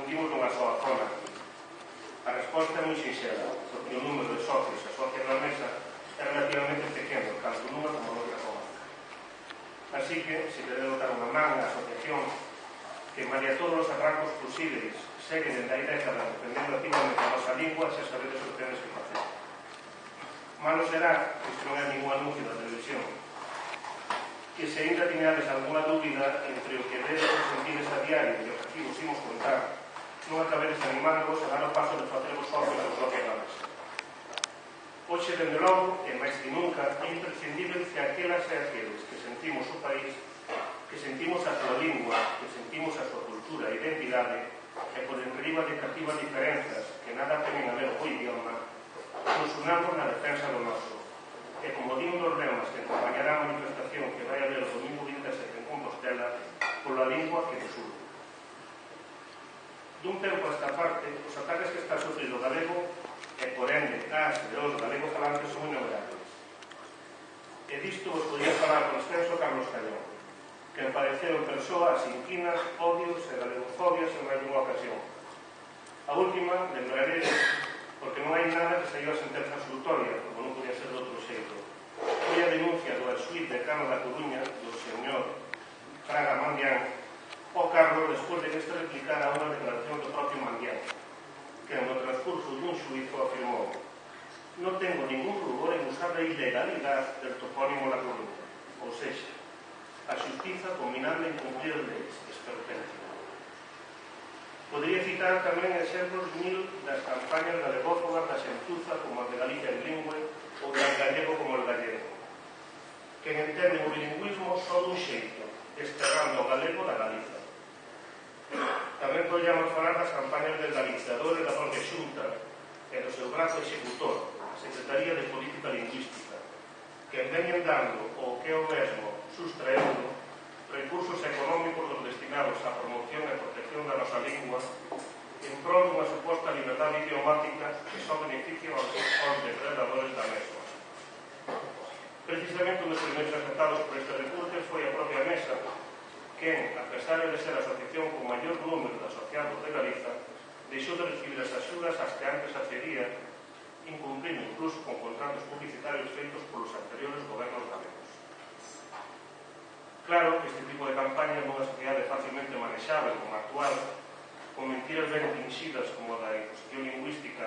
sentimos nunha soa zona. A resposta é moi sinxela, porque o número de socios e socias na mesa é relativamente pequeno, tanto nunha como noutra comarca. Así que, se queremos dar unha man á asociación que, malia todos os atrancos posibles, segue dende hai décadas defendendo activamente a nosa lingua, xa sabedes o que tenes que facer. Malo será, isto non é ningún anuncio da televisión, que se ainda tiñades alguna dúbida entre o que dedes e sentides a diario e o que aquí vos imos contar, non acabedes animándoos a dar o paso de facervos socios da propia mesa. Hoxe, dende logo, e máis que nunca, é imprescindible que aquelas e aqueles que sentimos o país, que sentimos a súa lingua, que sentimos a súa cultura e identidade, e por enriba de cativas diferenzas que nada temen a ver o idioma, nos unamos na defensa do noso. E como di un dos lemas que acompañará a manifestación que vai haber o domingo 27 en Compostela, pola lingua que nos une. Dun tempo a esta parte, os ataques que está sofrido o galego e, por ende, as e os galegos falantes son innumerables. E disto vos podía falar con extenso Carlos Callón, que padeceu en persoa as inquinas, odios e galegofobias en máis dunha ocasión. A última, lembraré, porque non hai nada que saiu a sentenza absolutoria, como non podía ser de outro xeito. Foi a denuncia do ex-xuíz decano da Coruña, do señor Fraga Mandián, ao Carlos despois de que este replicara unha declaración do propio Mandián, que no transcurso dun xuízo afirmou: non tengo ningún rubor en usar a ilegalidade del topónimo La Coruña, ou seja, a xustiza combinando en cumplir leis, esperpencia. Podría citar tamén exemplos mil das campañas galegófogas da Xentuza como a de Galicia en Lingüe ou da gallego como el gallego, que entenden o bilingüismo só dun xeito, desterrando o galego da Galiza. Tamén podríamos falar das campañas del Galizador e da propia Xunta e do seu brazo executor, a Secretaría de Política Lingüística, que veñen dando o que é o mesmo, sustraendo recursos económicos dos destinados á promoción e protección da nosa lingua en prol dunha suposta liberdade idiomática que só beneficia aos depredadores da mesma. Precisamente un dos primeiros afectados por este recurso foi a propia Mesa, que, a pesar de ser a asociación con maior número de asociados de Galiza, deixou de recibir as axudas ás que antes accedía, incumplindo incluso con contratos publicitarios feitos polos anteriores gobernos galegos. Claro que este tipo de campaña nunha sociedade facilmente manexável como a actual, con mentiras ben finxidas como a da imposición lingüística,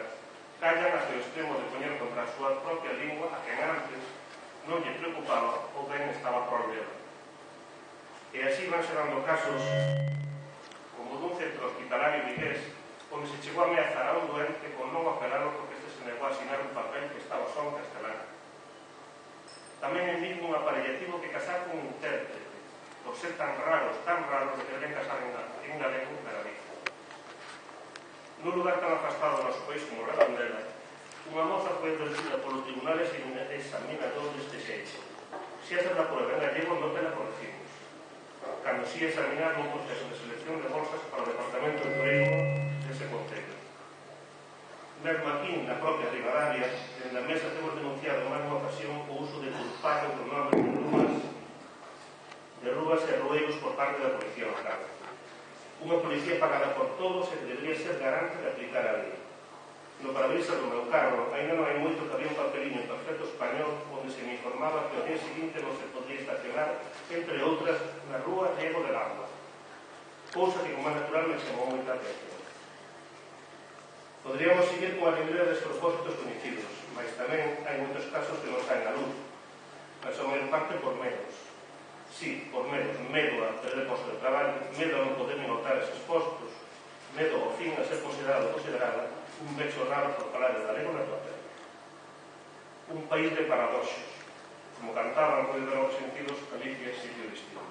callan hasta o extremo de poñer contra a súa propia lingua a quen antes non lle preocupaba ou ben estaba por dela. E así van xerando casos como dun centro hospitalario vigués onde se chegou a ameazar a un doente con non operarlo porque este se negou a asinar un papel que estaba só en castelán. Tamén en mismo un aparellativo que casar con un intérprete, por ser tan raros de que deben casar en galego na Galiza. Nun lugar tan afastado do noso país como Redondela, unha moza foi advertida polo tribunal examinador deste xeito: se esta da prueba en gallego non te la corregimos, cando si examinar un proceso de selección de bolsas para o Departamento de Turismo dese concello. Mesmo aquí, na propia Ribadavia, dende a Mesa temos denunciado en máis unha ocasión o uso de culpados do nome de rúas e rueiros por parte da policía local. Unha policía pagada por todos e que debería ser garante de aplicar a lei. No parabrisas do meu carro, ainda non hai moito que había un papeliño perfecto español onde se me informaba que o día seguinte non se podría estacionar, entre outras, na rúa Diego del Agua. Cousa que, como é natural, me chamou moita atención. Podríamos seguir con a librería de despropósitos coñecidos, mas tamén hai moitos casos que non saen a luz, mas a maior parte por medos. Sí, por medos. Medo a perder posto de traballo, medo a non poder notar eses postos, medo ao fin a ser considerada un vexo raro por falar de galego na tua terra. Un país de paradoxos, como cantaban con novos sentidos Galicia e sitio destino.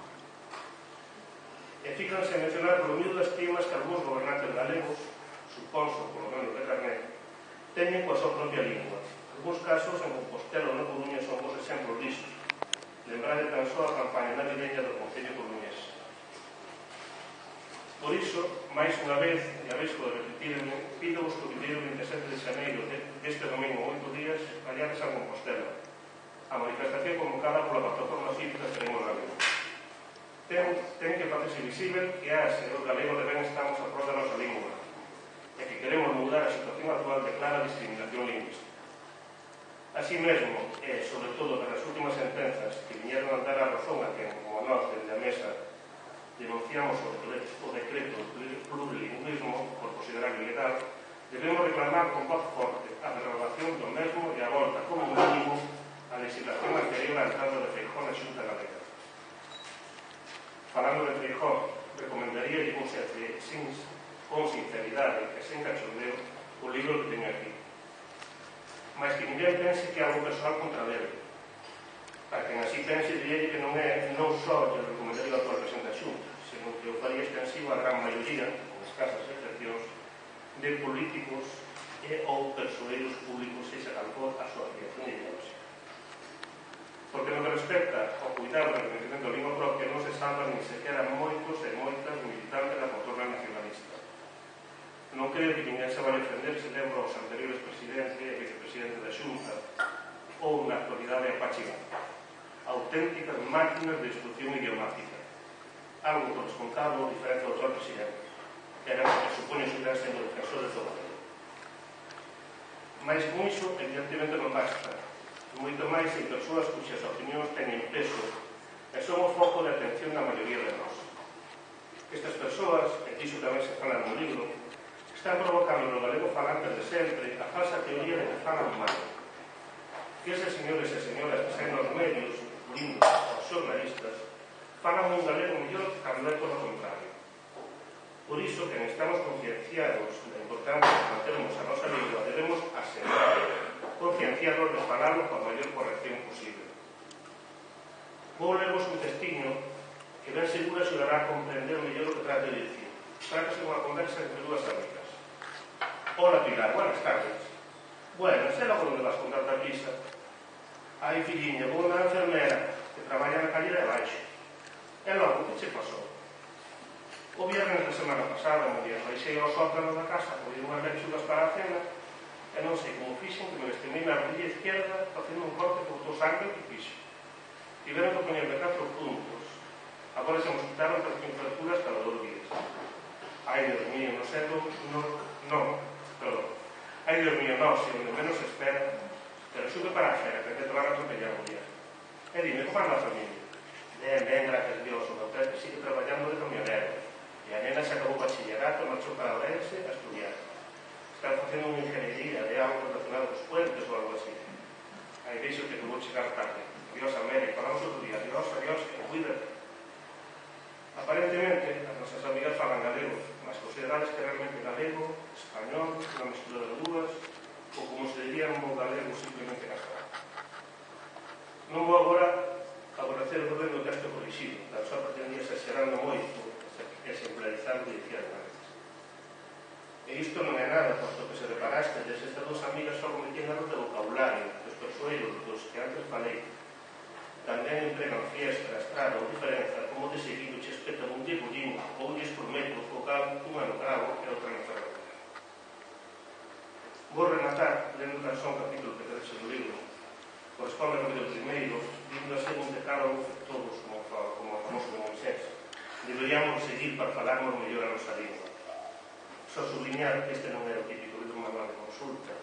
E fícanse en mencionar polo miúdo das primas que algúns gobernantes galegos, suponso, polo menos de carnet, teñen coa súa propia lingua. Algúns casos en Compostela ou na Coruña son vos exemplos disso. Lembrade tan só a campaña navideña do Concello Coruñés. Por iso, máis unha vez, e a vez pode repetirme, pido-vos que o vindeiro 27 de xaneiro deste domingo 8 días vayades a Compostela, a manifestación convocada pola plataforma cívica Queremos Galego. Ten que facerse visible que as e os galegos de ben estamos a prol da nosa lingua, situación actual de clara discriminación lingüística. Así mesmo, e sobre todo pelas últimas sentenzas que viñeron a dar a razón a quen, como nós, desde a mesa, denunciamos o decreto plurilingüismo por considerar ilegal, debemos reclamar con voz forte a derogación do mesmo e a volta, como mínimo, a legislación anterior á entrada de Feijóo na Xunta Galega. Falando de Feijóo, recomendaría con sinceridade e sen cachondeo o libro que teño aquí. Mas que ninguén pense que é algo persoal contra ele. Para quen así pense, diría que non só lle recomendaría o actual presidente da Xunta, senón que o faría extensivo a gran maioría, con escasas excepcións, de políticos e ou persoeiros públicos, sexa cal for a súa afiliación ideolóxica. Porque no que respecta ao cuidado do reconhecimento da lingua propia non se salvan ni sequera moitos e moitas militantes da motorra nacionalista. Non creo que ninguén se vai defender se lembra aos anteriores presidentes e vicepresidentes da Xunta ou na actualidade a Pachi García. Auténticas máquinas de destrucción idiomática. Algo por descontado diferente do actual presidente, que era que supone que irán sendo defensores do galego. Mais con iso, evidentemente, non basta. Moito máis en persoas cuxas opinións teñen peso e son o foco de atención da maioría de nós. Estas persoas, e iso tamén se fala no libro, están provocando no galego falante de sempre a falsa teoría de que falan mal. Que eses señores e señoras que saen nos medios, lindos aos xornalistas, falan un galego mellor cando é todo o contrario. Por iso, que estamos concienciados da importancia de mantermos a nosa lingua, debemos asegurar, concienciados de falarlo con a maior corrección posible. Vou lervos un testiño que ben seguro axudará a comprender mellor o que trate de dicir. Trátase unha conversa entre dúas amigas. Hola Pilar, buenas tardes. Bueno, sei logo onde vas con tanta prisa. Ai, filliña, vou na enfermera que traballa na calle de abaixo. E logo, que che pasou? O viernes da semana pasada, no día baixei ao sótano da casa, coí unhas lechugas para a cena, e non sei como fixen que me lastimei na rodilla izquierda facendo un corte que botou sangue que fixo. Tiveron que poñerme 4 puntos. Agora se me quitaron 3 fracturas cada 2 días. Ai, Dios mío, non sei Ai, Dios mío, non, se onde menos se espera, pero sube para a fera, que te van a atropellar o día. E dime, como anda a familia? Ben, gracias a Dios, o meu Pepe sigue traballando de camionero, e a nena se acabou o bachillerato, marchou para Ourense a estudiar. Está facendo unha ingeniería de algo relacionado cos puentes ou algo así. Aí veixo que vou chegar tarde. Adiós, América, falamos outro día. Adiós, que cuídate. Aparentemente, as nosas amigas falan galego, mas considerades que realmente galego, español, unha mestura de dúas, ou como se diría un bo galego simplemente casado. Non vou agora aborrecer o goberno do texto corrixido, tan só pretendía exagerando moito, exemplarizar o que dicía antes. E isto non é nada, posto que se reparaste desde estas dúas amigas só cometían erros de vocabulario, dos persoeiros dos que antes falei. Tamén empregan fiestra, estrada ou diferenza, como de seguido che espetan un diegullín ou un lles por metro focal, unha no cravo e outra na ferradura. Vou rematar, lendo tan só un capítulo que tedes no libro, corresponde ao capítulo primeiro, dindo a ser un decálogo de todos, como o famoso de Moisés. Deberíamos seguir para falarmos mellor a nosa lingua. Só subliñar que este non é o típico libro manual de consulta,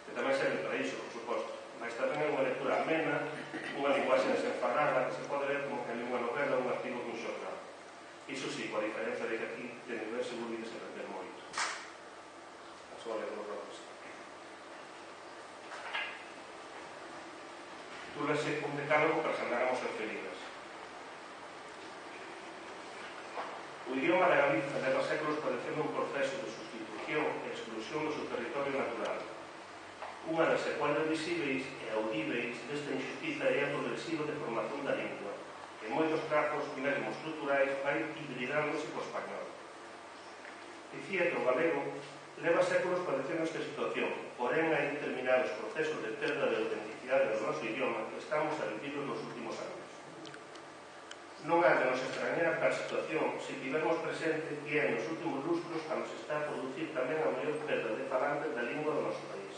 que tamén serve para iso, por suposto, mas tamén é unha lectura amena, unha linguaxe desenfadada que se pode ver como que a lingua novela ou un artigo dun xornal. Iso sí, coa diferencia de que aquí teñen ver seguro que se aprender moito. A súa lengua rosa. Titúlase un decálogo para que andáramos en feridas. O idioma da Galiza leva séculos padecendo un proceso de sustitución e exclusión do seu territorio natural. Unha das secuelas visíveis e audíveis desta injustiza é a progresiva deformación da lingua, que en moitos casos, mesmo estruturais, vai hibridándose co español. Dicía que o galego leva séculos padecendo esta situación, porén hai determinados procesos de perda de autenticidade do noso idioma que estamos a vivir nos últimos anos. Non ha de nos extrañar tal situación se tivermos presente que é nos últimos lustros cando se está a producir tamén a maior perda de falantes da lingua do noso país.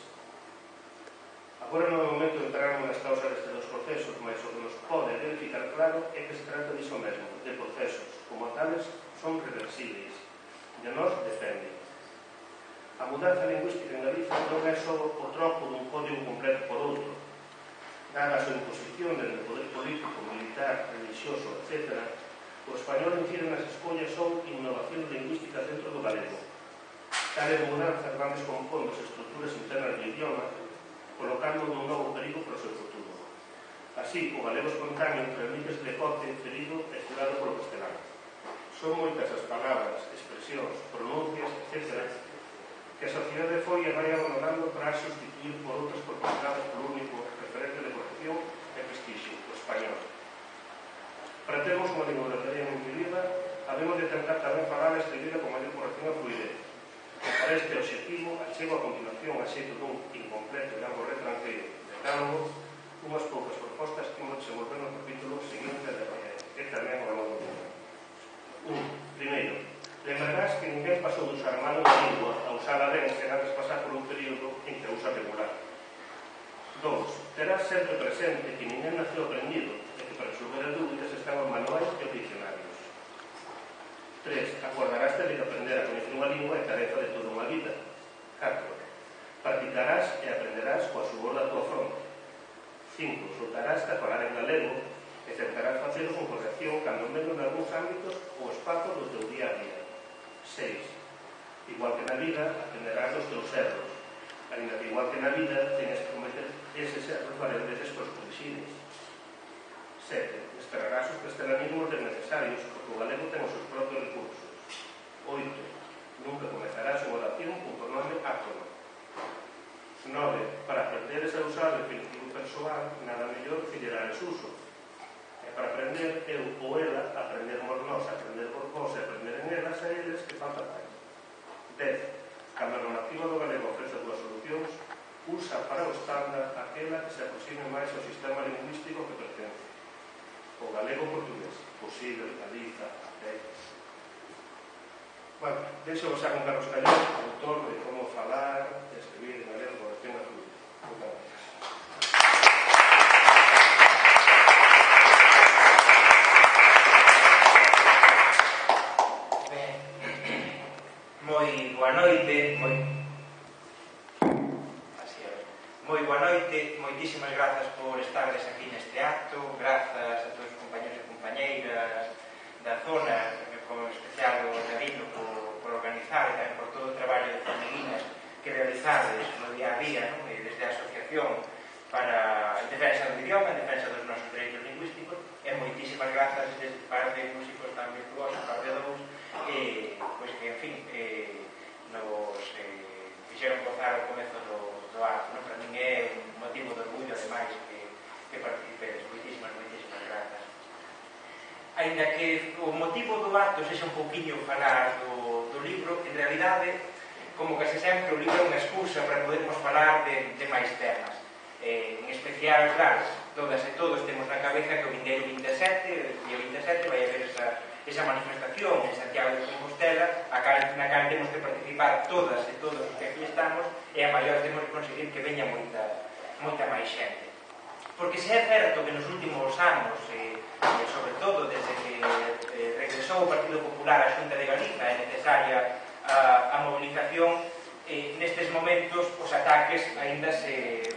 Agora non é o momento de entrarmos nas causas destes dos procesos, mas o que nos pode verificar claro é que se trata diso mesmo, de procesos, como tales, son reversibles, de nós dependen. A mudanza lingüística en Galicia non é só o troco dun código completo por outro. Dada a súa imposición desde o poder político, militar, religioso, etc., o español incide nas escollas son innovacións lingüísticas dentro do galego. Tales mudanzas van descompondo as estruturas internas do idioma, colocando nun novo perigo para o seu futuro. Así, o galego espontáneo transmite este cote ferido e curado polo castelán. Son moitas as palabras, expresións, pronuncias, etc., que a sociedade foi e vai abandonando para sustituir por outras proporcionadas polo único referente de protección e prestixio, o español. Para termos unha lingua verdadeiramente viva, habemos de tentar tamén falar e escribir con maior corrección e fluidez. Para este objetivo, achego a continuación a xeito dun incompleto e algo retranqueiro decálogo unhas poucas propostas que imos desenvolver no capítulo seguinte e tamén ao longo do mundo. 1. Primeiro, lembrarás que ninguén pasou de usar mal unha lingua a usala ben sen antes pasar por un período en que a usa regular. 2. Terás sempre presente que ninguén naceu aprendido e que para resolver as dúbidas están os manuais e os diccionarios. 3. Acordarás de que aprender a coñecer unha lingua é tarefa de toda unha vida. 4. Practicarás e aprenderás coa subor da tua fronte. 5. Soltarás de falar en galego e tentarás facelo con corrección cando menos en algúns ámbitos ou espazos do teu día a día. 6. Igual que na vida, aprenderás dos teus erros. Ainda que igual que na vida, tenes que cometer eses erros varias veces para os corrixires. 7. Esperarás os castelanismos desnecesarios, porque o galego ten os seus propios recursos. 8. Nunca comezarás unha oración con pronome átono. 9. Para aprenderes a usar o definitivo persoal, nada mellor que lle dares uso. E para aprender eu ou ela, aprendermos nós, aprender por vós e aprender en elas a eles que falta máis. 10. Cando a normativa do galego ofrece dúas solucións, usa para o estándar aquela que se aproxime máis ao sistema lingüístico que pertence. O galego portugués, posible, Galiza, até. Bueno, deixo vos a con Carlos Callón, autor de Como falar e escribir en galego por acción a fluir. Moitas gracias. Moi boa noite, moitísimas grazas por estardes aquí neste acto, grazas a todos os compañeros e compañeiras da zona, con especial o Davino por organizar e tamén por todo o traballo de formiguinas que realizades no día a día, non? Desde a Asociación para a defensa do idioma, a defensa dos nosos dereitos lingüísticos, e moitísimas grazas desde parte de músicos tan virtuosos, parte dos, pois que, en fin, nos fixeron gozar o comezo do acto, non? Para min é un motivo de orgullo, ademais, que participedes. Moitísimas grazas. Ainda que o motivo do acto sexa un pouquiño falar do libro, en realidade, como case sempre, o libro é unha excusa para podermos falar de máis temas. En especial, claro, todas e todos temos na cabeza que o vindeiro 27, o día 27, vai haber esa manifestación en Santiago de Compostela, na cal temos que participar todas e todos os que aquí estamos, e a maior temos que conseguir que veña moita máis xente. Porque se é certo que nos últimos anos, sobre todo desde que regresou o Partido Popular á Xunta de Galiza, é necesaria a movilización, nestes momentos os ataques aínda se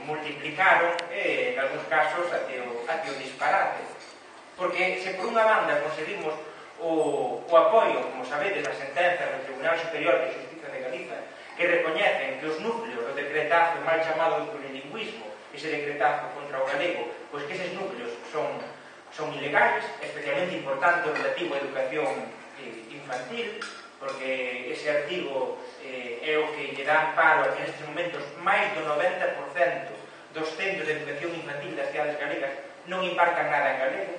multiplicaron, en algúns casos até o disparate. Porque se por unha banda conseguimos o apoio, como sabedes, das sentenzas do Tribunal Superior de Justicia de Galiza, que recoñecen que os núcleos do decretazo mal chamado do plurilingüismo, ese decretazo contra o galego, pois que eses núcleos son ilegales, especialmente importante o relativo a educación infantil, porque ese artigo é o que lle dá amparo a que nestes momentos máis do 90% dos centros de educación infantil das cidades galegas non impartan nada en galego.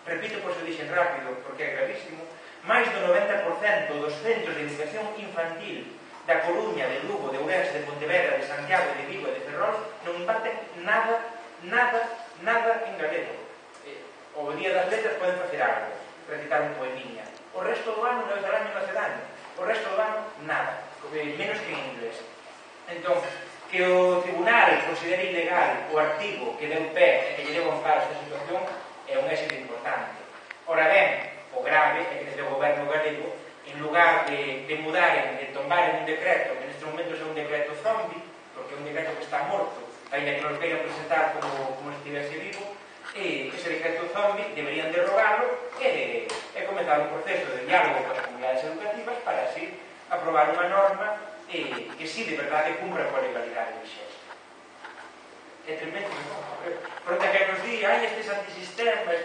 Repito, pois o dixen rápido, porque é gravísimo. Máis do 90% dos centros de educación infantil da Coruña, de Lugo, de Ourense, de Pontevedra, de Santiago, de Vigo e de Ferrol non imparten nada en galego. O Día das Letras poden facer algo, recitar un poemiña. O resto do ano, non é año, non hace daño. O resto do ano, nada, menos que en inglés. Entón, que o tribunal considere ilegal o artigo que deu pé e que lle deu amparo a esta situación é un éxito importante. Ora ben, o grave é que desde o goberno galego en lugar de mudar, de tombar en un decreto, que neste momento é un decreto zombie, porque é un decreto que está morto, ainda que nos queiran presentar como se estivese vivo, ese decreto zombie deberían derrogarlo e comenzar un proceso de diálogo con as comunidades educativas para así aprobar unha norma que sí de verdade cumpra coa legalidade vixente. É tremendo, non? Pronto que nos di, estes antisistemas,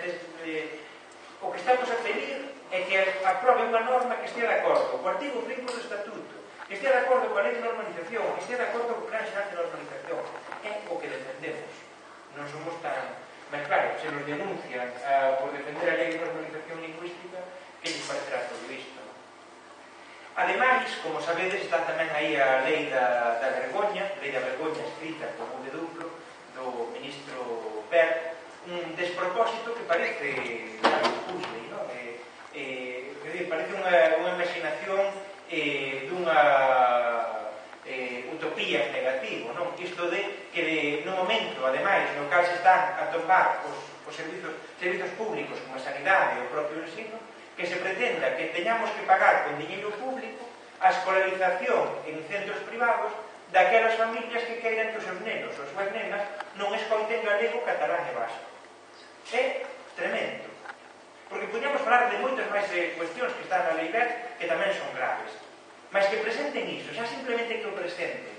o que estamos a pedir é que aprobe unha norma que estea de acordo co artigo 5 do Estatuto, que estea de acordo coa lei de normalización, que estea de acordo co plan xeral de normalización. É o que defendemos. Non somos tan... Mas claro, se nos denuncian por defender a lei de normalización lingüística, que lles parecerá todo isto? Ademais, como sabedes, está tamén aí a lei da vergoña escrita con un de duplo do ministro Per, un despropósito que parece algo puzzle, non? Parece unha imaginación dunha utopía negativo, non? Isto de que no momento, ademais, no cal se están a topar os servizos públicos como a sanidade e o propio ensino, que se pretenda que teñamos que pagar con diñeiro público a escolarización en centros privados daquelas familias que queiran que os seus nenos ou as súas nenas non escoiten galego, catalán e vasco. É tremendo. Porque podíamos falar de moitas máis cuestións que están na lei BERT que tamén son graves. Mas que presenten iso, xa simplemente que o presente,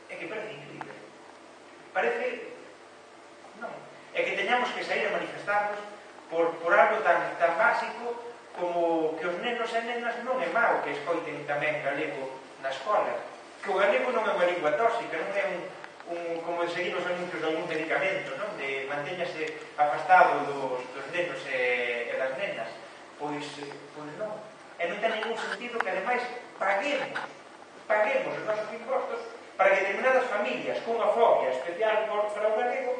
é que parece increíble. Parece... non. É que teñamos que sair a manifestarnos por algo tan básico como que os nenos e nenas non é mau que escoiten tamén galego na escola. Que o galego non é unha lingua tóxica, non é como de seguir os anuncios de algún medicamento, non? De mantéñase afastado dos nenos e das nenas. Pois non. E non ten ningún sentido que, ademais, paguemos os nosos impostos para que determinadas familias con unha fobia especial para o galego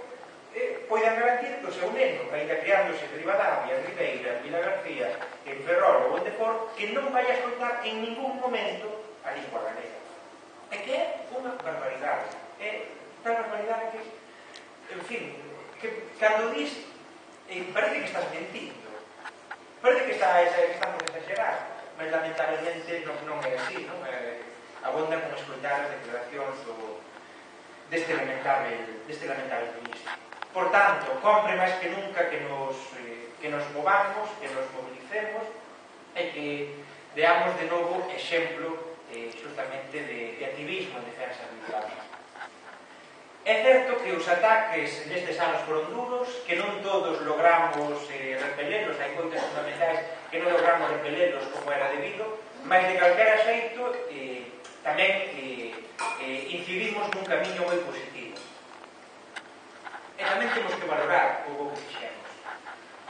poidan garantir que o seu neno, ainda criándose en Ribadavia, en Ribeira, en Vila García, en Ferrol ou onde for, que non vai a escoitar en ningún momento a lingua galega. É que é unha barbaridade. É tal barbaridade que, en fin, que cando dis, parece que estás mentindo. Parece que estamos a exagerar, mas lamentablemente non é así, non? Abonda con escoitar as declaracións deste lamentável ministro. Por tanto, compre máis que nunca que nos movamos, que nos mobilicemos e que veamos de novo exemplo justamente de activismo en defensa do islamismo. É certo que os ataques nestes anos foron duros, que non todos logramos repelelos, hai coitas fundamentais que non logramos repelelos como era debido, mas de calquera xeito tamén incidimos nun camiño moi positivo. E tamén temos que valorar o que fixemos.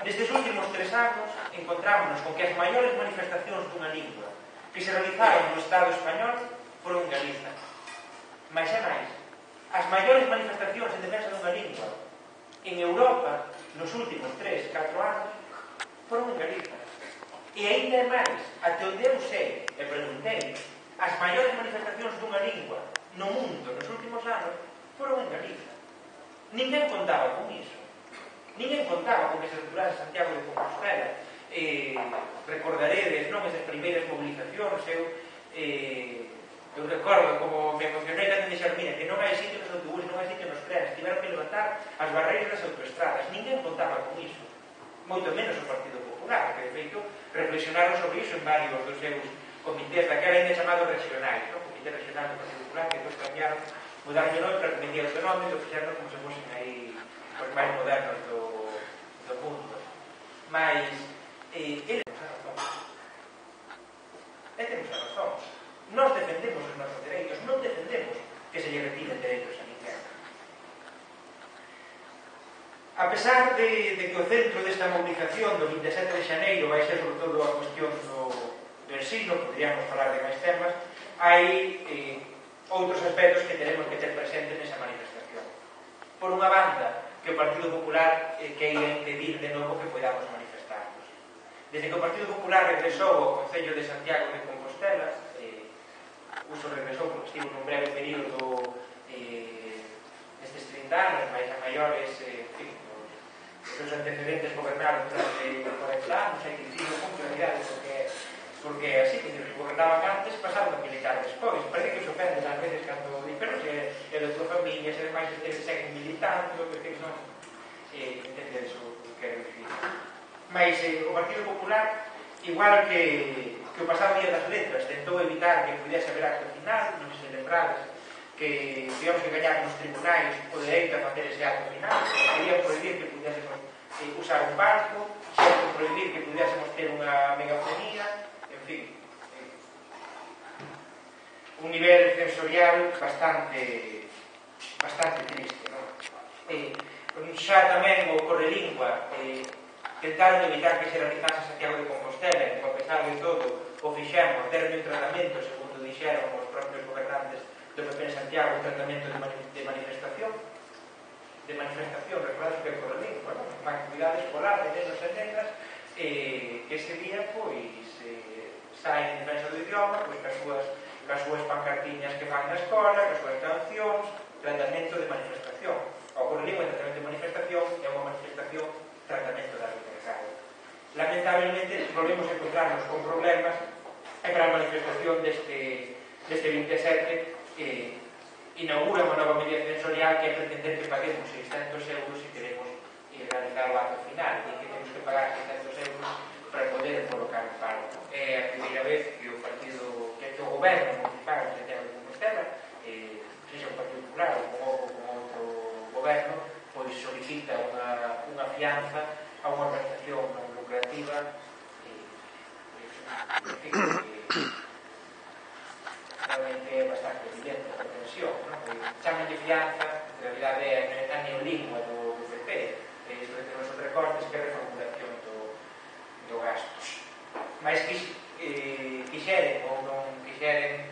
Nestes últimos 3 anos encontrámonos con que as maiores manifestacións dunha lingua que se realizaron no Estado español foron en Galiza. Mais é máis, as maiores manifestacións en defensa dunha lingua en Europa nos últimos 3-4 anos foron en Galiza. E ainda é máis, até onde eu sei e preguntei, as maiores manifestacións dunha lingua no mundo nos últimos anos foron en Galiza. Ninguén contaba con iso. Ninguén contaba con que se estruturase Santiago de Compostela. Recordaredes, non, esas primeiras movilizacións. Eu recordo como me emocionei cando dixeron, mira, que non hai sitio nos autobuses, non hai sitio nos trenes, tiveron que levantar as barreiras das autoestradas. Ninguén contaba con iso. Moito menos o Partido Popular, que de feito reflexionaron sobre iso en varios dos seus comités daquela ainda chamados regionais, non? Comité regional do Partido Popular, que depois cambiaron, mudaron o nome para que vendía o seu nome e o fixeron como se fosen aí os máis modernos do mundo. Mas eles temos a razón. Temos a razón. Nós defendemos os nosos dereitos, non defendemos que se lle retiren dereitos a ninguén. A pesar de que o centro desta movilización do 27 de xaneiro vai ser sobre todo a cuestión do ensino, poderíamos falar de máis temas, hai outros aspectos que tenemos que ter presentes nesa manifestación. Por unha banda, que o Partido Popular queira impedir de novo que podamos manifestarnos. Desde que o Partido Popular regresou ao Concello de Santiago de Compostela, regresou porque estivo nun breve período nestes 30 anos, mais a maiores, os seus antecedentes gobernaron durante 40 anos, hai que dicir con claridade porque porque así que se gobernaban antes pasaron a militar despois. Parece que os ofendes ás veces cando di, pero se é da tua familia, se ademais que seguen militando, que non entendedes o que quero dicir. Mas o Partido Popular, igual que o pasado día das letras, tentou evitar que pudese haber acto final, non sei se lembrades, que tivemos que gañar nos tribunais o dereito a facer ese acto final, querían prohibir que pudésemos usar un barco, querían prohibir que pudésemos ter unha megafonía, en fin, un nivel sensorial bastante triste, non? Xa tamén o Correlingua tentaron evitar que se realizase Santiago de Compostela, e a pesar de todo o fixemos, deron un tratamento, segundo dixeron os propios gobernantes do PP en Santiago, un tratamento de manifestación, recordad que é Correlingua, unha actividade escolar de nenos e nenas, que ese día, pois, saen en defensa do idioma, pois, cas súas pancartiñas que fan na escola, cas súas cancións, tratamento de manifestación. O Correlingua é tratamento de manifestación, é unha manifestación tratamento da literatura. Lamentablemente, volvemos a encontrarnos con problemas e para a manifestación deste 27 inaugura unha nova medida sensorial que é pretender que paguemos 600 euros se queremos realizar o acto final e que temos que pagar 600 euros para poder colocar o palco. É a primeira vez que o partido, que o goberno municipal de Santiago de Compostela, sexa o Partido Popular ou con outro goberno, pois solicita unha fianza a unha organización non lucrativa realmente é bastante evidente a pretensión, chaman de fianza, en realidad é a neolingua do PP, isto de ter os recortes que é reformulación do gastos. Mas quixeren ou non quixeren,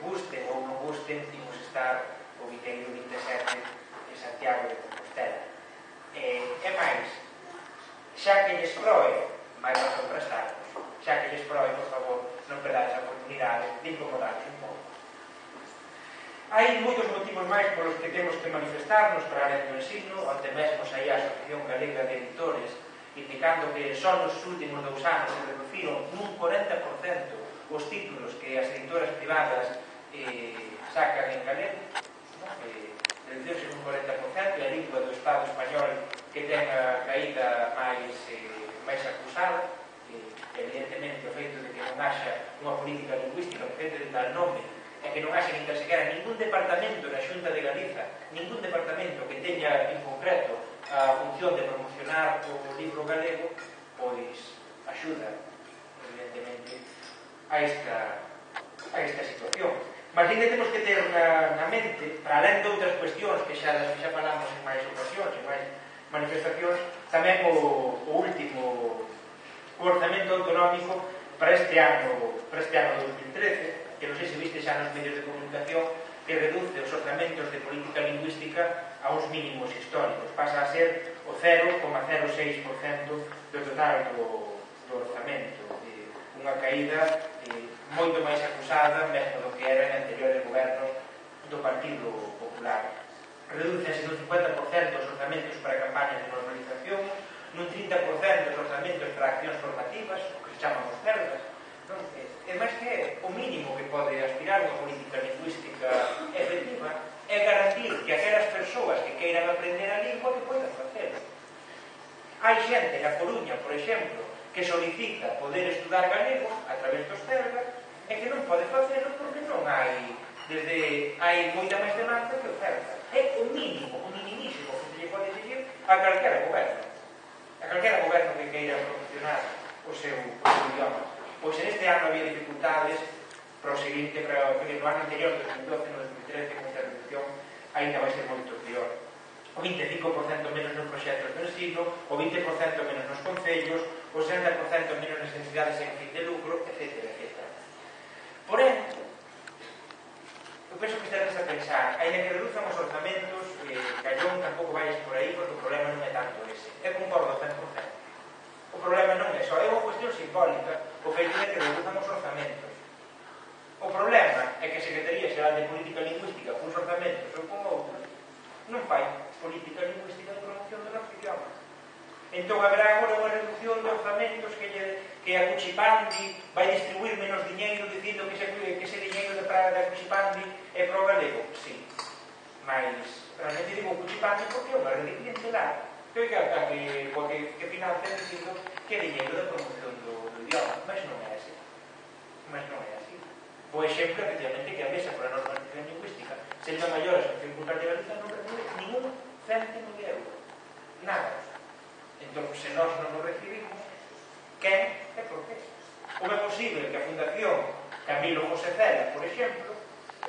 gusten ou non gusten, imos estar o vindeiro 27 en Santiago de Compostela. E máis, xa que lles proe, máis razón para estarmos, xa que lles proe, por favor, non perdades a oportunidade de incomodarnos un pouco. Hai moitos motivos máis polos que temos que manifestarnos para alén do ensino, onde mesmo saía a Asociación Galega de Editores indicando que só nos últimos 2 anos se reduciron nun 40% os títulos que as editoras privadas sacan en galego, reducironse nun 40%, e a lingua do Estado español que ten a caída máis acusada, evidentemente o feito de que non haxa unha política lingüística que de tal nome e que non haxa nin tan sequera ningún departamento na Xunta de Galiza, ningún departamento que teña en concreto a función de promocionar o libro galego, pois axuda evidentemente a esta situación. Mas ainda temos que ter na mente, para além de outras cuestións que xa falamos en máis ocasións, en máis manifestacións, tamén o último orzamento autonómico para este ano 2013, que non sei se viste xa nos medios de comunicación, que reduce os orzamentos de política lingüística a uns mínimos históricos. Pasa a ser o 0,06% do total do orzamento. Unha caída moito máis acusada mesmo do que era en anteriores gobernos do Partido Popular. Redúcense nun 50% os orzamentos para campañas de normalización, nun 30% os orzamentos para accións formativas, o que se chaman os cerdas. É máis que é o mínimo que pode aspirar unha política lingüística efectiva é garantir que aquelas persoas que queiran aprender a lingua que poidan facelo. Hai xente na Coruña, por exemplo, que solicita poder estudar galego a través dos cerdas e que non pode facelo porque non hai, hai moita máis demanda que oferta. É o mínimo, o minimísimo que se lle pode exigir a calquera goberno. A calquera goberno que queira promocionar o seu idioma. Pois en este ano había dificultades para o seguinte, porque no ano anterior, 2012, no 2013, con esta reducción, ainda vai ser moito peor. O 25% menos nos proxectos de ensino, o 20% menos nos concellos, o 60% menos nas entidades en fin de lucro, etc. Porén, eu penso que estarás a pensar, ainda que reduzan os orzamentos, Callón tampouco vayas por aí, porque o problema non é tanto ese. Eu concordo 100%. O problema non é só, é unha cuestión simbólica o feito de que reduzan os orzamentos. O problema é que a Secretaría Xeral de Política Lingüística con os orzamentos ou con outros non fai política lingüística de promoción do noso idioma. Entón haberá agora unha reducción de orzamentos que que a Cuchipandi vai distribuir menos diñeiro dicindo que ese diñeiro da Cuchipandi é pro galego. Sí, mas realmente digo Cuchipandi porque é unha rede clientelar que financia dicindo que é diñeiro da promoción do idioma, mas non é así. O exemplo, efectivamente, que a Mesa por a normalización lingüística sería maior a Asociación Cultural de Galicia non recibe ningún céntimo de euro, nada. Entón, se nós non nos recibimos, quen e por qué? Como é posible que a Fundación Camilo José Cela, por exemplo,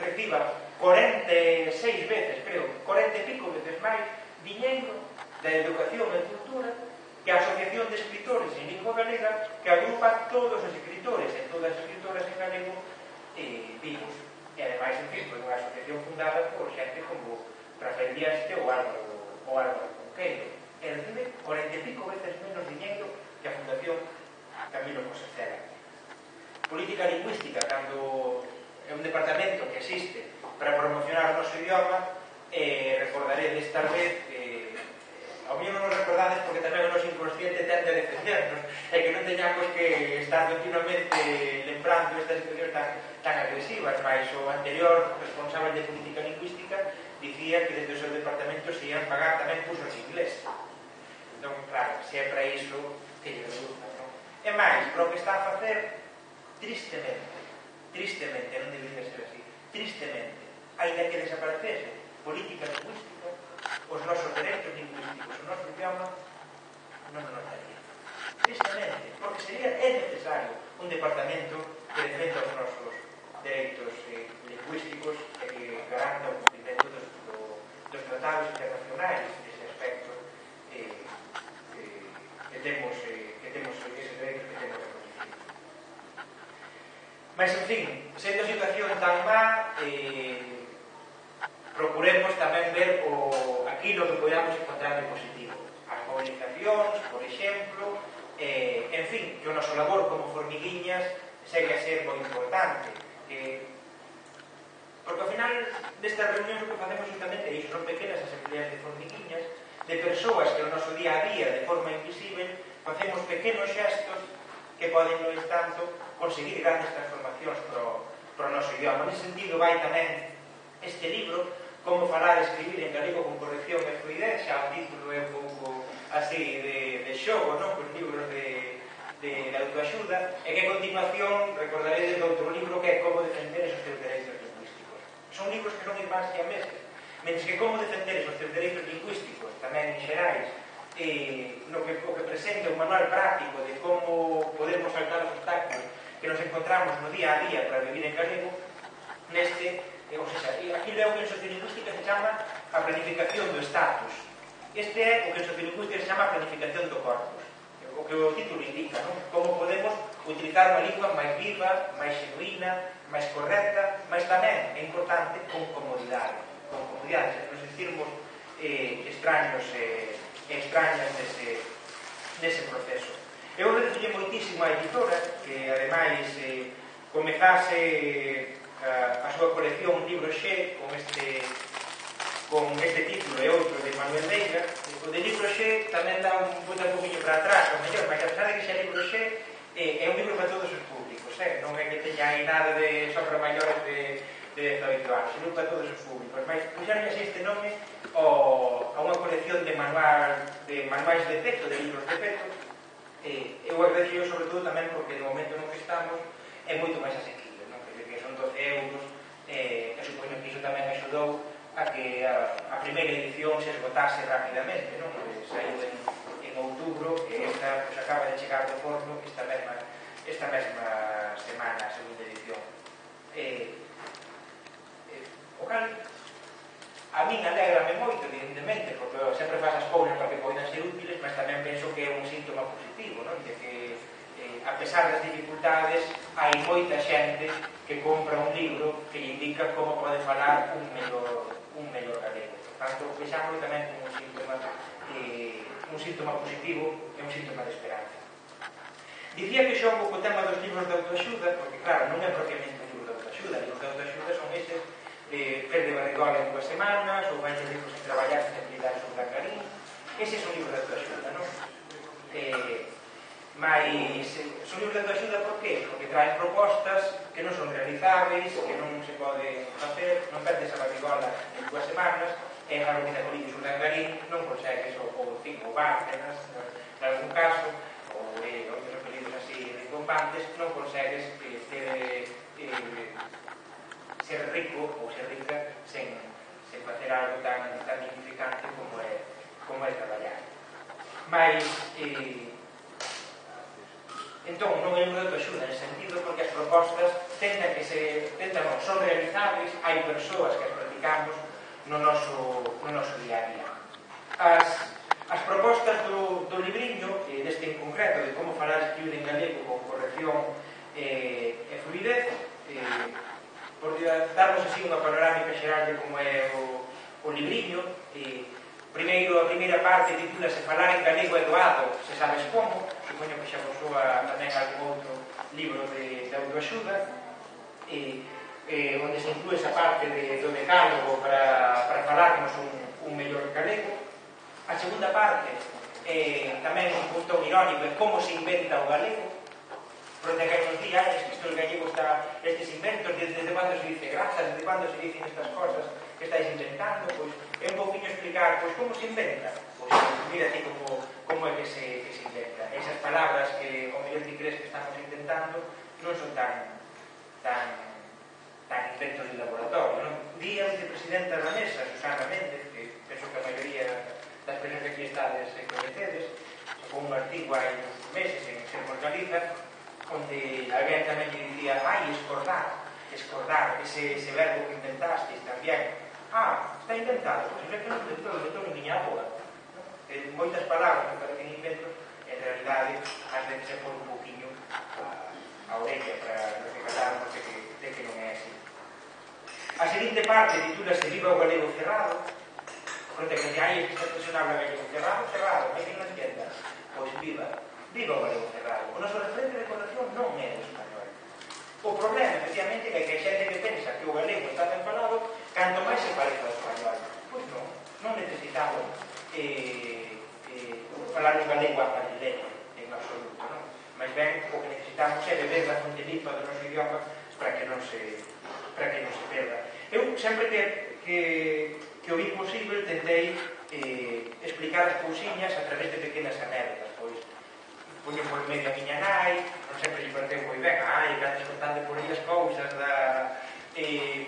reciba 46 veces, creo, 40 e pico veces máis diñeiro da educación e cultura que a Asociación de Escritores en Lingua Galega, que agrupa todos os escritores e todas as escritoras en galego vivos? E ademais, en fin, foi unha asociación fundada por xente como Rafael Dieste ou Álvaro Conqueiro, e recibe 40 e pico veces menos diñeiro que a Fundación Camilo José Cela. Política lingüística, cando é un departamento que existe para promocionar o noso idioma, recordaredes tal vez ao mellor non nos recordades porque tamén o noso inconsciente tende a defendernos e que non teñamos que estar continuamente lembrando estas situacións tan agresivas, mas o anterior responsable de política lingüística dicía que desde o seu departamento se ian pagar tamén cursos de inglés. Entón, claro, se é para iso que lle resulta, non? E máis, para o que está a facer, tristemente, non debería ser así, tristemente, ainda que desaparecese política lingüística, os nosos dereitos lingüísticos, o noso idioma, non nos daría. Tristemente, porque é necesario un departamento que defenda os nosos dereitos lingüísticos e que garanta o cumprimento dos tratados internacionais nese aspecto que temos eses dereitos que temos reconocidos. Mas, en fin, sendo a situación tan má, procuremos tamén ver aquilo que podamos encontrar de positivo. As movilizacións, por exemplo, en fin, que o noso labor como formiguiñas segue a ser moi importante. Porque ao final destas reunións o que facemos justamente é iso, son pequenas asambleas de formiguiñas, de persoas que no noso día a día, de forma invisible, facemos pequenos xestos que poden, no entanto, conseguir grandes transformacións para o noso idioma. Nese sentido vai tamén este libro, Como falar e escribir en galego con corrección e fluidez, xa o título é un pouco así de xogo, non? Os libros de autoaxuda, e que a continuación recordaredes do outro libro que é Como defender os teus dereitos lingüísticos. Son libros que son irmáns e meses, mentre que Como defender os teus dereitos lingüísticos, tamén en xerais, o que presenta un manual práctico de como podemos saltar os obstáculos que nos encontramos no día a día para vivir en galego, neste. Ou seja, aquí é o que en sociolingüística se chama a planificación do status. Este é o que en sociolingüística se chama a planificación do corpus. O que o título indica, non? Como podemos utilizar unha lingua máis viva, máis genuína, máis correcta, mas tamén é importante con comodidade. Con comodidade, se nos sentirmos extraños e extrañas nese proceso. Eu agradecería moitísimo a editora que, ademais, comezase a súa colección Un libro Xe con este título e outro de Manuel Veiga. O de libro Xe tamén dá un poquinho para atrás, o mellor, mas a pesar de que xa libro Xe é un libro para todos os públicos, non é que teña aí nada de só para maiores de 18 anos, sino para todos os públicos. Mas puxaron así este nome a unha colección de manuais de texto, de libros de texto. Eu agradecio sobre todo tamén porque no momento no que estamos é moito máis asequible, que son 12 euros, e supoño que iso tamén axudou a que a primeira edición se esgotase rapidamente, non? Saiu en outubro e esta acaba de chegar do forno esta mesma semana, a segunda edición. O cal, a min alegrame moito, evidentemente, porque sempre faz as cousas para que poidan ser útiles, mas tamén penso que é un síntoma positivo, non? De que a pesar das dificultades, hai moita xente que compra un libro que lle indica como pode falar un mellor galego. Por tanto, vexámoslo tamén como un síntoma positivo e un síntoma de esperanza. Dicía que xogo co tema dos libros de autoaxuda, porque, claro, non é propiamente un libro de autoaxuda. Os libros de autoaxuda son eses Fer de Barrigola en 2 semanas, ou 20 libros en traballar sin habilidades sobre a Clarín. Eses son libros de autoaxuda, non? Mais son libros de axuda por qué? Porque traen propostas que non son realizáveis, que non se poden facer, non perdes a barrigola en 2 semanas, e algo que te colilles un langarín non consegues o Bárcenas, en algún caso, ou outros apelidos así rimbombantes, non consegues ser rico ou ser rica sen facer algo tan dignificante como é traballar. Mas entón non é un de axuda en sentido porque as propostas son realizables, hai persoas que as practicamos no noso día a día. As propostas do libriño, deste en concreto, de como falar e escribir en galego con corrección e fluidez, por darnos así unha panorámica xeral de como é o libriño. Primeiro, a primeira parte titúlase Falar en galego é doado, se sabes como. Supoño que xa posoa tamén algún outro libro de autoaxuda, onde se inclúe esa parte do decálogo para falarnos un mellor galego. A segunda parte, tamén un ton irónico, é como se inventa o galego. Porque que nos di, es que isto el gallego está, estes inventos, desde cando se dice grazas, desde cando se dicen estas cosas que estáis inventando, pois é un pouquinho explicar, pois como se inventa. Pois mira ti como é que se inventa. Esas palabras que o mellor ti crees que estamos intentando non son tan inventos de laboratorio, non? Di a vicepresidenta da mesa, Susana Méndez, que penso que a maioría das persoas que aquí estades coñecedes, sacou un artigo hai uns meses en Sermos Galiza, onde alguén tamén lle dicía escordar, ese verbo que inventasteis tamén. Está inventado, pois é que non inventou niña boa. Moitas palabras que parecen inventos, en realidade, has de ser por un pouquinho a orella para nos decatarnos de que non é así. A seguinte parte titúlase Viva o galego cerrado. Porque que hai esta expresión habla galego cerrado, hai que non entenda. Pois viva o galego cerrado. O noso referente de corrección non é o español. O problema, efectivamente, é que hai xente que pensa que o galego está ben falado canto máis se parece ao español. Pois non necesitamos falar un galego apareleno en absoluto, non? Mas ben, o que necesitamos é beber da fonte limpa do noso idioma para que non se perda. Eu sempre que o vi posible tentei explicar as cousiñas a través de pequenas anécdotas. Pois poño por medio a miña nai, non sempre lle pareceu moi ben, que antes contando por aí as cousas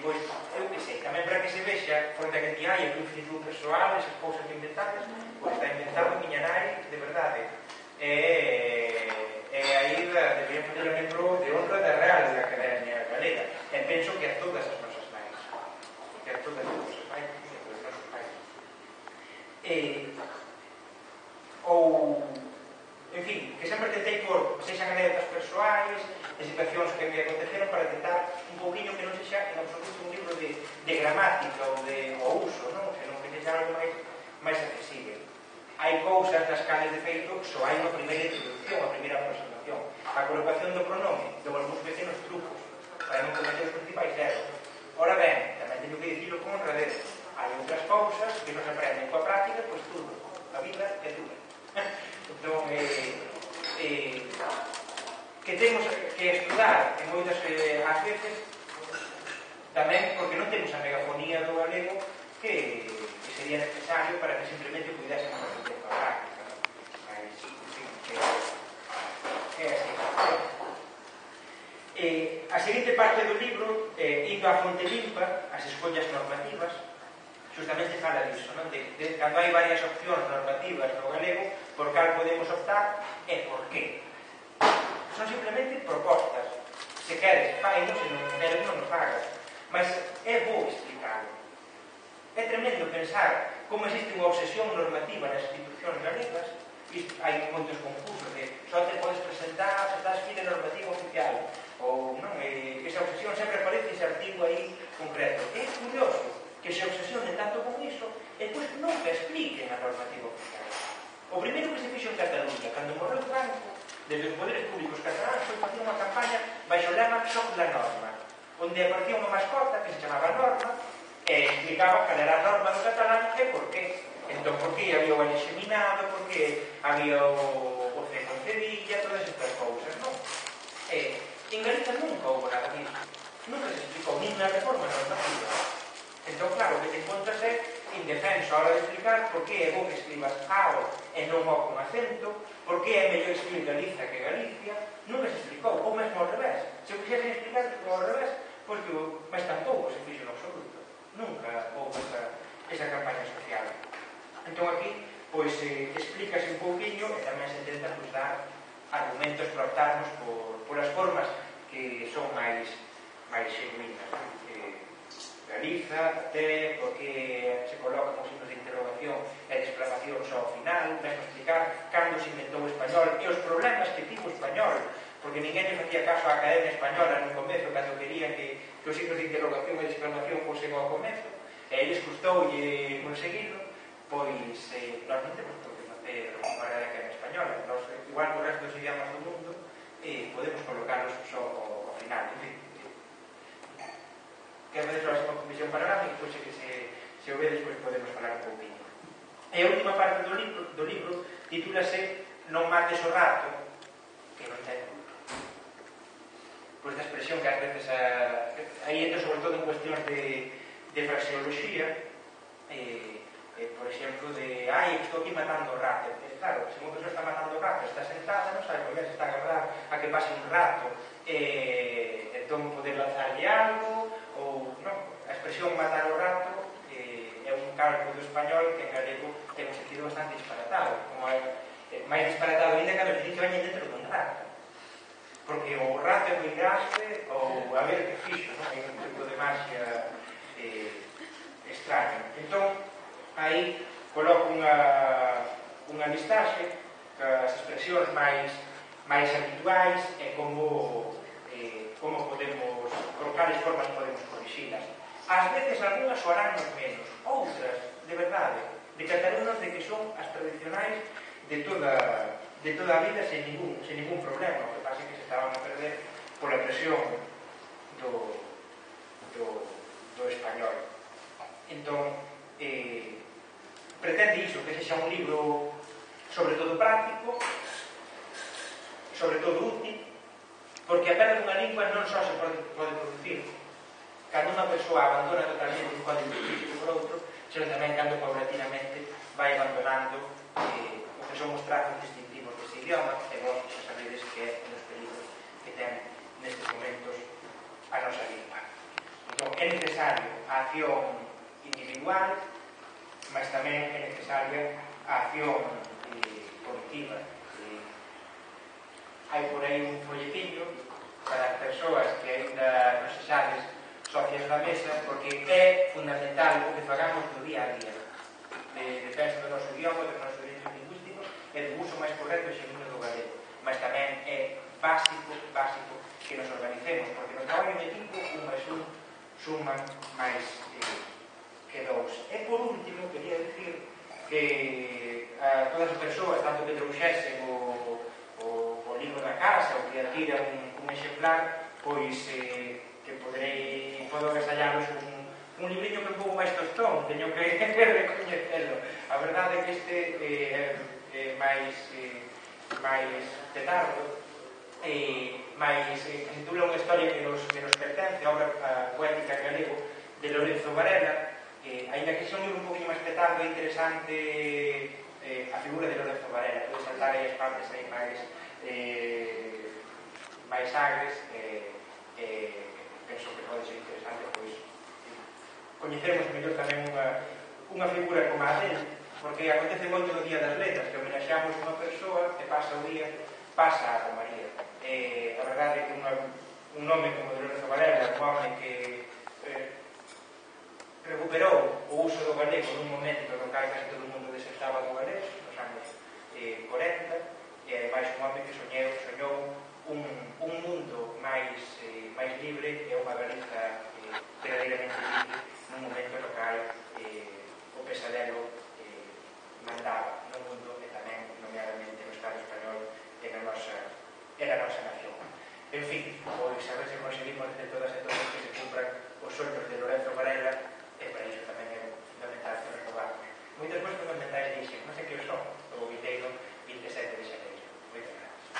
pois, eu que sei, tamén para que se vexa fronte a que ti hai a tu infinitud persoal, esas cousas que inventadas, pois está inventado a miña nai de verdade. Aí deberían fazer o membro de honra da Real Academia Galega, e penso que a todas as nosas nais, que a todas as nosas nais, que a todos os nosos nais. Ou en fin, que sempre tentei por sexan anécdotas persoais, de situacións que me aconteceron para tentar un pouquinho que non sexa en absoluto un libro de gramática ou de uso, non? Senón que sexa algo máis accesible. Hai cousas nas cales de feito só hai unha primeira introducción, unha primeira aproximación. A colocación do pronome dou algúns pequenos trucos para non cometer os principais erros. Ora ben, tamén teño que dicilo con honradez, hai outras cousas que non se aprenden coa práctica, pois tudo, a vida é dura. Entón, que temos que estudar en moitas ás veces tamén porque non temos a megafonía do galego que sería necesario para que simplemente pudésemos aprender a práctica. Mas, en fin, é así. A seguinte parte do libro, indo á fonte limpa, as escollas normativas, justamente fala disso, non? De cando hai varias opcións normativas no galego, por cal podemos optar e por qué. Son simplemente propostas. Se queres, fainos, se non queres, non nos fagas. Mas é bo explicarlo. É tremendo pensar como existe unha obsesión normativa nas institucións galegas. Hai moitos concursos de só te podes presentar se estás aquí de normativa oficial. Ou non, esa obsesión sempre aparece ese artigo aí concreto. É curioso que se obsesionen tanto con iso e depois nunca expliquen a normativa oficial. O primeiro que se fixo en Cataluña, cando morreu Franco, desde os poderes públicos cataláns, foi facer unha campaña baixo o lema Soc la norma, onde aparecía unha mascota que se chamaba Norma e explicaba cal era a norma do catalán e por qué. Entón, por que había o alexeminado, por que había o C con C, Sevilla, todas estas cousas, non? En Galicia nunca houve nada disso. Nunca se explicou nin na reforma normativa. Entón, claro, o que te encontras é indefenso a hora de explicar por que é bo que escribas ao e non o con acento, por que é mellor escribir Galiza que Galicia, nunca se explicou, ou mesmo ao revés. Se o quixesen explicar ao revés, pois que máis tampouco se fixo no absoluto. Nunca houve esa campaña social. Entón aquí, pois, explícase un pouquinho e tamén se intenta pois, dar argumentos para optarnos por as formas que son máis xenuínas. Galiza, até, porque se colocan os signos de interrogación e de exclamación só ao final, mesmo explicar cando se inventou o español e os problemas que tivo o español, porque ninguén lle facía caso á Academia Española no comezo, cando querían que os signos de interrogación e de exclamación fosen ao comezo, e eles custoulle conseguirlo, pois nós non temos por que facer unha Academia Española, nós, igual que o resto dos idiomas do mundo, podemos colocarlos só ao final, en fin. Que a veces faz unha comisión panorámica, pois que se o vedes, pois podemos falar un pouquinho. E a última parte do libro titúlase Non mates o rato, que non ten pois da expresión que ás veces aí entra sobre todo en cuestións de fraseoloxía, por exemplo, de estou aquí matando o rato. Claro, se unha persoa está matando o rato, está sentada, non sabe por que se está a agarrar a que pase un rato, entón poder lanzarlle algo, ou non, a expresión matar o rato é un cálculo do español que en galego ten un sentido bastante disparatado, como é máis disparatado ainda cando se dice que veñen dentro dun rato, porque o rato é moi graspe ou a ver que fixo, non? Hai un tipo de magia extraño. Entón, aí coloco unha listaxe das expresións máis habituais e como podemos, con cales formas podemos corrixilas. Ás veces algunhas soaránnos menos, outras, de verdade, decataremos de que son as tradicionais de toda a vida sen ningún problema. O que pasa é que se estaban a perder pola presión do español. Entón, pretende iso, que sexa un libro sobre todo práctico, sobre todo útil, porque a perda dunha lingua non só se pode producir cando unha persoa abandona totalmente un código lingüístico por outro, senón tamén cando paulatinamente vai abandonando o que son os trazos distintivos dese idioma, e vos xa sabedes que é un dos peligros que ten nestes momentos a nosa lingua. Entón, é necesario a acción individual, mas tamén é necesaria a acción colectiva. Hai por aí un folletillo para as persoas que ainda non se sabes socias da mesa, porque é fundamental o que fagamos no día a día de defensa do noso idioma, dos nosos derechos lingüísticos e do uso máis correcto e xenuíno do galego, mas tamén é básico que nos organicemos, porque no traballo en equipo un máis un suman máis que dous. E por último, quería dicir que a todas as persoas, tanto que trouxesen o libro da casa ou que adquiran un exemplar, pois que podo agasallaros un libriño que é un pouco máis tostón, teño que recoñecelo. A verdade é que este é máis petardo, máis titula unha historia que nos pertence, a obra poética en galego de Lorenzo Varela, ainda que xa un libro un pouquinho máis petardo, é interesante a figura de Lorenzo Varela, pode saltar aí as partes aí máis agres, penso que pode ser interesante pois coñecermos mellor tamén unha figura como a dele, porque acontece moito no Día das Letras, que homenaxeamos unha persoa e pasa o día, pasa a Romaría. A verdade é que un nome como de Lorenzo Varela, un home que recuperou o uso do galego nun momento no que casi todo o mundo desertaba do galego, nos anos 40, e ademais un home que soñou un mundo máis libre e unha Galiza verdadeiramente libre nun momento no que o pesadelo mandaba no mundo e tamén nomeadamente no Estado español e na nosa nación. En fin, pois a ver se conseguimos de todas e todos que se cumpran os sonhos de Lorenzo Varela, e para iso tamén é fundamental que nos movamos. Moitas cousas fundamentais dixen, non sei que son, o vindeiro 27 de xaneiro. Moitas gracias.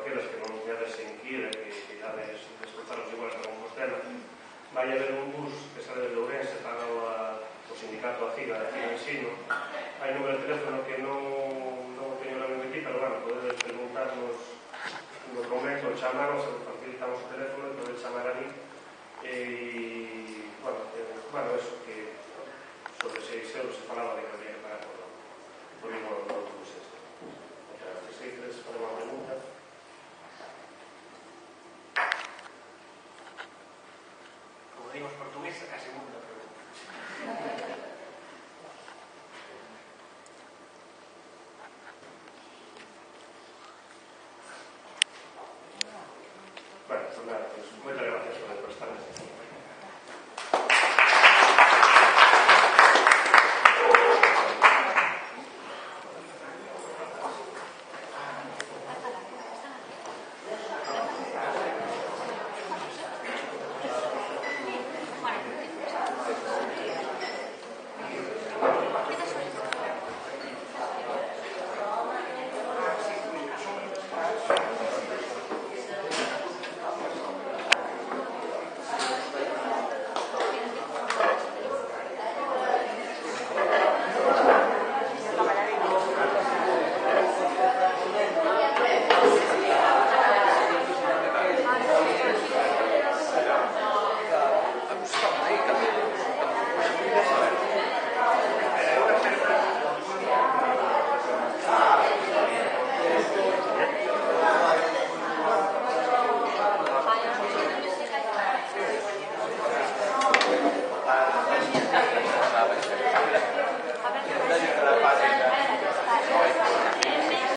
daquelas que non teades en Kira, que dades descruzaros igual a Compostela, vai haber un bus que sale de Ourense para o sindicato ACIGA aquí no Ensino. Hai número de teléfono que non teño la mente aquí, pero bueno, podedes preguntarnos no comento, chamaros, facilitamos o teléfono e podedes chamar a mí. E, bueno, eso que sobre 6 euros se falaba de que habría que pagar por ir no autobús este. Muchas gracias. Si queres fazer unha pregunta. Como dimos portugués, a segunda pregunta. Bueno, pues nada, pues moitas gracias por estar aquí.